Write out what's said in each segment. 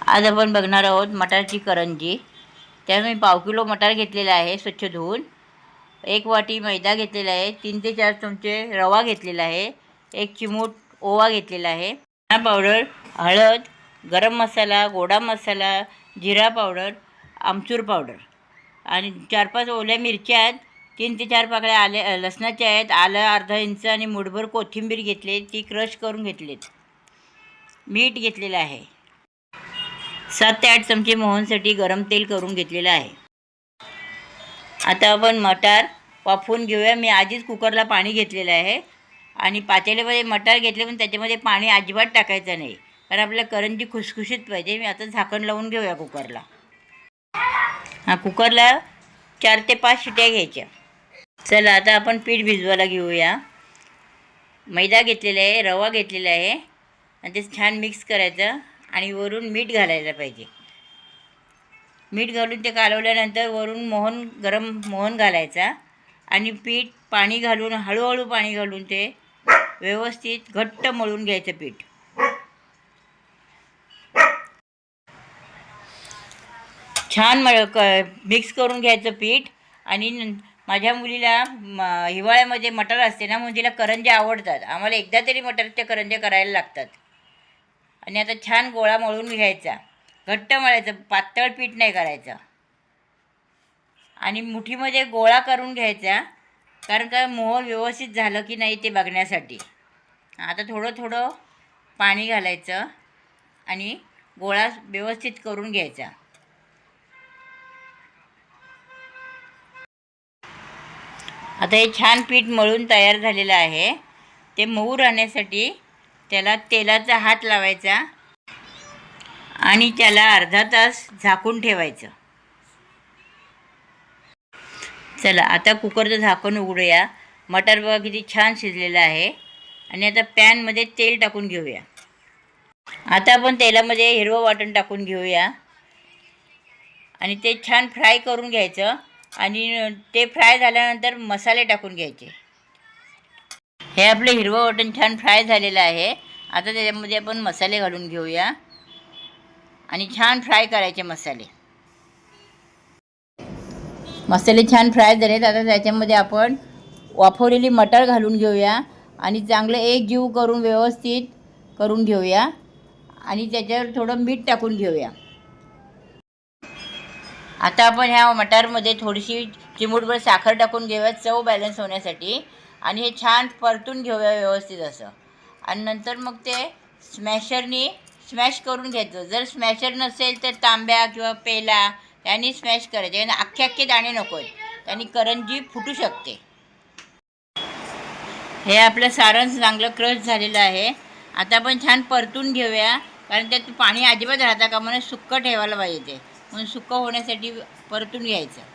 आज आपण बघणार आहोत मटारची करंजी। त्यामुळे मी पाव किलो मटार घेतलेला आहे स्वच्छ धुवून, 1 वाटी मैदा घेतलेला आहे, 3 ते 4 चमचे रवा घेतलेला आहे, 1 चिमूट ओवा घेतलेला आहे, धना पावडर, हळद, गरम मसाला, गोडा मसाला, जिरा पावडर, आमचूर पावडर आणि 4-5 ओल्या मिरच्या आहेत, 3 ते 4 पाकळ्या लसणाच्या आहेत, आलं अर्धा इंच आणि मुठभर कोथिंबीर घेतली, ती क्रश करून घेतलीत, मीठ घेतलेलं आहे, 7 ते 8 चमचे मोहनसाठी गरम तेल करून घेतलेलं आहे। आता आपण मटार वाफवून घेऊया। मी आधीच कुकरला पाणी घेतलेलं आहे आणि पातेल्यामध्ये मटार घेतले, पण त्याच्यामध्ये पाणी अजिबात टाकायचं नाही, कारण आपल्याला करंजी खुसखुशीत पाहिजे। मी आता झाकण लावून घेऊया कुकरला। कुकरला 4 ते 5 शिट्या घ्यायच्या। चला आता आपण पीठ भिजवायला घेऊया। मैदा घेतलेला आहे, रवा घेतलेला आहे आणि ते छान मिक्स करायचं आणि वरून मीठ घालायला पाहिजे। मीठ घालून ते कालवल्यानंतर वरून गरम मोहन घालायचा आणि पीठ पाणी घालून हळूहळू पाणी घालून ते व्यवस्थित घट्ट मळून घ्यायचं पीठ। छान मिक्स करून घ्यायचं पीठ। आणि माझ्या मुलीला हिवाळ्यामध्ये मटार असते ना, म्हणून तिला करंज्या आवडतात। आम्हाला एकदा तरी मटारच्या करंज्या करायला लागतात। आणि आता छान गोळा मळून घ्यायचा, घट्ट मळायचं, पातळ पीठ नाही करायचं। आणि मुठीमध्ये गोळा करून घ्यायचा, कारण का मोहन व्यवस्थित झालं की नाही ते बघण्यासाठी। आता थोडं थोडं पाणी घालायचं आणि गोळा व्यवस्थित करून घ्यायचा। आता हे छान पीठ मळून तयार झालेलं आहे। ते मऊ राहण्यासाठी त्याला तेलाचा हात लावायचा आणि त्याला अर्धा तास झाकून ठेवायचं। चला आता कुकरचं झाकण उघडूया। मटार बघा किती छान शिजलेलं आहे। आणि आता पॅनमध्ये तेल टाकून घेऊया। आता आपण तेलामध्ये हिरवं वाटण टाकून घेऊया आणि ते छान फ्राय करून घ्यायचं। आणि ते फ्राय झाल्यानंतर मसाले टाकून घ्यायचे। हे आपलं हिरवं वाटण छान फ्राय झालेलं आहे। आता त्याच्यामध्ये आपण मसाले घालून घेऊया आणि छान फ्राय करायचे मसाले। मसाले छान फ्राय झालेत। आता त्याच्यामध्ये आपण वाफवलेली मटार घालून घेऊया आणि चांगलं एकजीव करून व्यवस्थित करून घेऊया आणि त्याच्यावर थोडं मीठ टाकून घेऊया। आता आपण ह्या मटारमध्ये थोडीशी चिमूटभर साखर टाकून घेऊया चव बॅलन्स होण्यासाठी। आणि हे छान परतून घेऊया व्यवस्थित असं। आणि नंतर मग ते स्मॅशरनी स्मॅश करून घ्यायचं। जर स्मॅशर नसेल तर तांब्या किंवा पेला यांनी स्मॅश करायचे, आणि अख्खे दाणे नको आहेत, त्यांनी करंजी फुटू शकते। हे आपलं सारण चांगलं क्रश झालेलं आहे। आता आपण छान परतून घेऊया, कारण त्यात पाणी अजिबात राहता कामा नये, सुक्कं ठेवायला पाहिजे ते, म्हणून सुक्कं होण्यासाठी परतून घ्यायचं।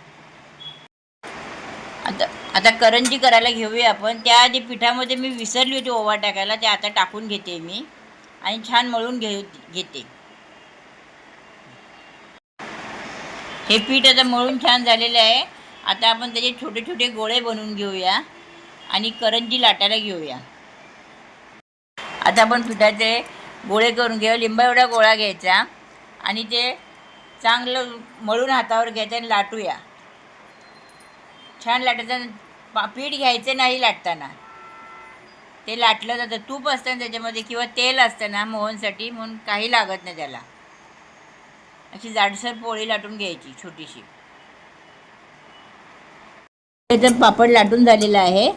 आता करंजी करायला घेऊया आपण। त्याआधी पिठामध्ये मी विसरली होती ओवा टाकायला, ते आता टाकून घेते मी आणि छान मळून घेते। हे पीठ आता मळून छान झालेलं आहे। आता आपण त्याचे छोटे छोटे गोळे बनवून घेऊया आणि करंजी लाटायला घेऊया। आता आपण पिठाचे गोळे करून घेऊया। लिंबा एवढा गोळा घ्यायचा आणि ते चांगलं मळून हातावर घ्यायचं आणि लाटूया। छान लाटायचं, पीठ घ्यायचं नाही लाटताना, ते लाटलं जातं। तूप असतं ना त्याच्यामध्ये किंवा तेल असतं ना मोहनसाठी, म्हणून काही लागत नाही त्याला। अशी जाडसर पोळी लाटून घ्यायची छोटीशी। त्याचं पापड लाटून झालेलं आहे।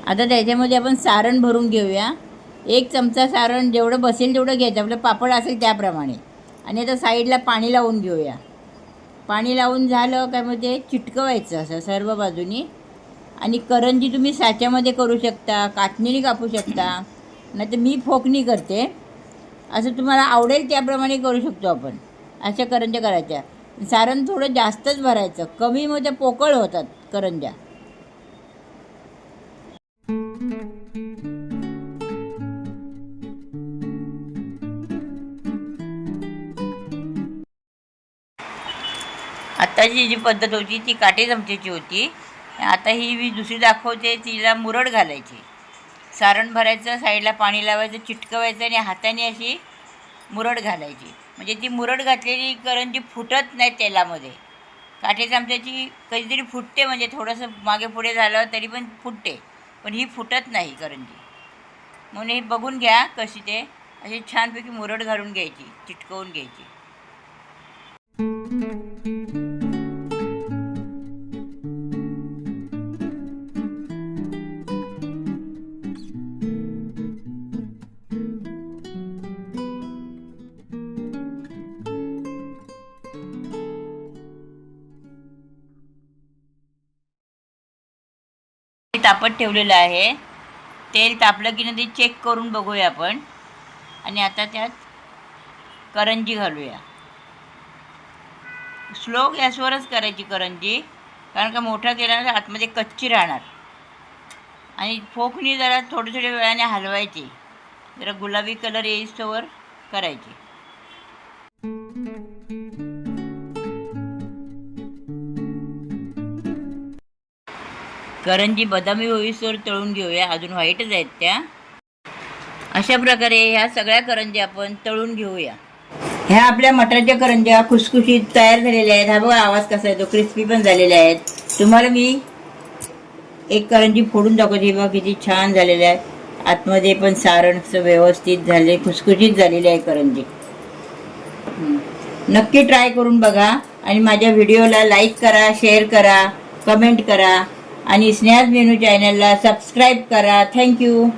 आता त्याच्यामध्ये आपण सारण भरून घेऊया। 1 चमचा सारण जेवढं बसेल तेवढं घ्यायचं, आपलं पापड असेल त्याप्रमाणे। आणि आता साईडला पाणी लावून घेऊया। पाणी लावून झालं काय मग ते चिटकवायचं असं सर्व बाजूनी। आणि करंजी तुम्ही साच्यामध्ये करू शकता, काटणीने कापू शकता, नाही तर मी फोकणी करते। असं तुम्हाला आवडेल त्याप्रमाणे करू शकतो आपण। अशा करंज्या करायच्या। सारण थोडं जास्तच भरायचं, कमीमध्ये पोकळ होतात करंज्या। आत्ताची जी पद्धत होती ती काटे चमच्याची होती। आता ही मी दुसरी दाखवते, तिला मुरड घालायची। सारण भरायचं, साईडला पाणी लावायचं, चिटकवायचं आणि हाताने अशी मुरड घालायची। म्हणजे ती मुरड घातलेली करंजी फुटत नाही तेलामध्ये. काठे चमच्याची कधीतरी फुटते, म्हणजे थोडंसं मागे पुढे झालं तरी पण फुटते, पण ही फुटत नाही करंजी. म्हणून हे बघून घ्या कशी ते अशी छानपैकी मुरड घालून घ्यायची, चिटकवून घ्यायची. तापत ठेवलेलं आहे. तेल तापलं की नाही ते चेक करून बघूया आपण. आणि आता त्यात करंजी घालूया. स्लो गॅसवरच करायची करंजी, कारण का मोठा केल्यानंतर आतमध्ये कच्ची राहणार. आणि फोकनी जरा थोड्या थोड्या वेळाने हलवायची, जरा गुलाबी कलर येईस्तोवर करायची. करंजी बदामी होईस्तोवर तळून घेऊया, अजून व्हाईटच आहेत त्या. अशा प्रकारे ह्या सगळ्या करंज्या आपण तळून घेऊया. ह्या आपल्या मटारच्या करंज्या खुसखुशीत तयार झालेल्या आहेत. हा बघा आवाज कसा येतो, क्रिस्पी पण झालेल्या आहेत. तुम्हाला मी एक करंजी फोडून दाखवते. बघा किती छान झालेल्या आहे, आतमध्ये पण सारण व्यवस्थित झाले, खुसखुशीत झालेली आहे करंजी. नक्की ट्राय करून बघा आणि माझ्या व्हिडिओला लाईक करा, शेअर करा, कमेंट करा आणि स्नेहाज मेनू चॅनलला सबस्क्राईब करा. थँक्यू.